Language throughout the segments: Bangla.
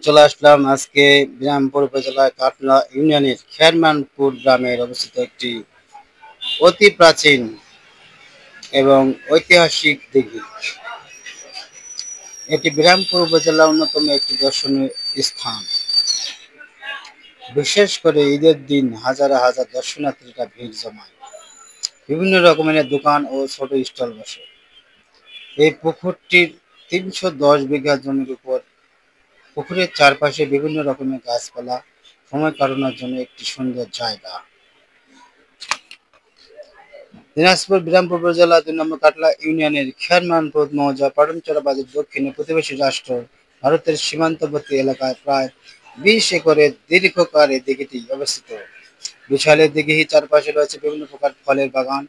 চলে আসলাম আজকে বিরামপুর উপজেলার কাটলা ইউনিয়নের খেরমানপুর গ্রামের অবস্থিত একটি অতি প্রাচীন এবং ঐতিহাসিক দিঘি। এটি বিরামপুর উপজেলার অন্যতম একটি দর্শনীয় স্থান। বিশেষ করে ঈদের দিন হাজার হাজার দর্শনার্থীরা ভিড় জমায়। বিভিন্ন রকমের দোকান ও ছোট স্টল বসে। এই পুকুরটির ৩১০ বিঘা জমির উপর। পুকুরের চারপাশে বিভিন্ন রকমের গাছপালা, সময় কাটানোর জন্য একটি সুন্দর জায়গা। দিনাজপুর বিরামপুর উপজেলা ২ নম্বর কাটলা ইউনিয়নের খেরমানপুর মৌজা পাটনচরা বাজার দক্ষিণে প্রতিবেশী রাষ্ট্র ভারতের সীমান্তবর্তী এলাকায় প্রায় ২০ একরের দীর্ঘকার এই দিঘিটি অবস্থিত। বিশাল এই দিঘির চারপাশে রয়েছে বিভিন্ন প্রকার ফলের বাগান।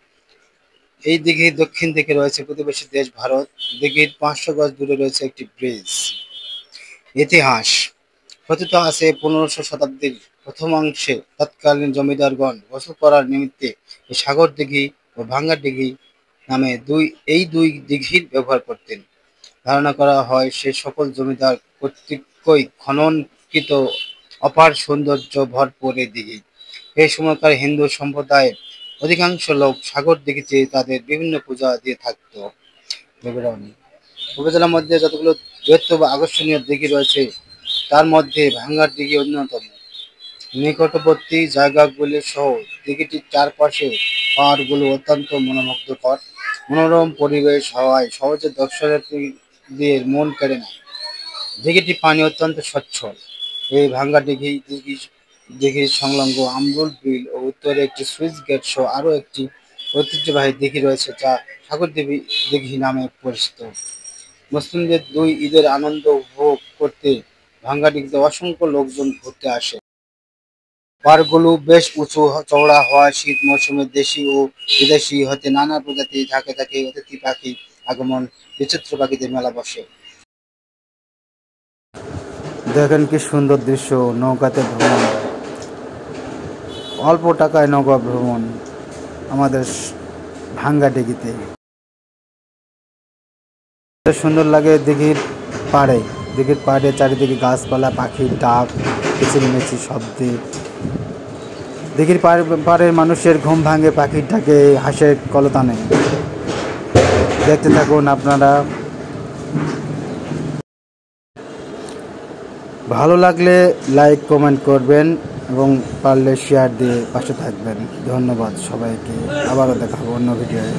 এই দিঘির দক্ষিণ দিকে রয়েছে প্রতিবেশী দেশ ভারত। দিঘির ৫০০ গজ দূরে রয়েছে একটি ব্রিজ। ইতিহাস কথিত আছে ১৫শ শতাব্দীর প্রথমাংশে তৎকালীন জমিদারগণ গোসল করার নিমিত্তে এই সাগর দিঘি ও ভাঙ্গা দিঘি নামে এই দুই দিঘির ব্যবহার করতেন। ধারণা করা হয় সে সকল জমিদার কর্তৃকই খননকৃত অপার সৌন্দর্য ভরপুর এই দিঘি। এই সময়কার হিন্দু সম্প্রদায়ের অধিকাংশ লোক সাগর দিঘিতে তাদের বিভিন্ন পূজা দিয়ে থাকত। উপজেলার মধ্যে যতগুলো বৃহত্তম আকর্ষণীয় দিঘি রয়েছে তার মধ্যে ভাঙ্গার দিঘি অন্যতম। নিকটবর্তী জায়গাগুলি সহ দিঘিটির চারপাশে পাহাড়গুলো অত্যন্ত মনোমুগ্ধকর। মনোরম পরিবেশ হওয়ায় সহজে দর্শনার্থীদের মন কেড়ে নেয়। দিঘিটির পানি অত্যন্ত স্বচ্ছল। এই ভাঙ্গা দিঘির সংলগ্ন আমরুল বিল ও উত্তরে একটি সুইচ গেট সহ আরও একটি ঐতিহ্যবাহী দিঘি রয়েছে যা সাগর দিঘি নামে পরিচিত। মুসলিমদের দুই ঈদের আনন্দ উপভোগ করতে ভাঙ্গা দিঘিতে অসংখ্য লোকজন ঘুরতে আসে। পার্কগুলো বেশ উঁচু চওড়া হওয়ায় শীত মৌসুমে দেশি ও বিদেশি হতে নানা প্রজাতির ঝাঁকে ঝাঁকে অতিথি পাখি আগমন, বিচিত্র পাখিদের মেলা বসে। দেখেন কি সুন্দর দৃশ্য, নৌকাতে ভ্রমণ, অল্প টাকায় নৌকা ভ্রমণ আমাদের ভাঙ্গা দিঘিতে। সুন্দর লাগে দিঘির পাড়ে চারিদিকে গাছপালা, পাখির ডাক, কিচিরমিচির শব্দে দিঘির পাড়ের মানুষের ঘুম ভাঙে পাখির ডাকে, হাঁসের কলতানে। দেখতে থাকুন আপনারা। ভালো লাগলে লাইক কমেন্ট করবেন এবং পারলে শেয়ার দিয়ে পাশে থাকবেন। ধন্যবাদ সবাইকে। আবারও দেখাবো অন্য ভিডিওয়ে।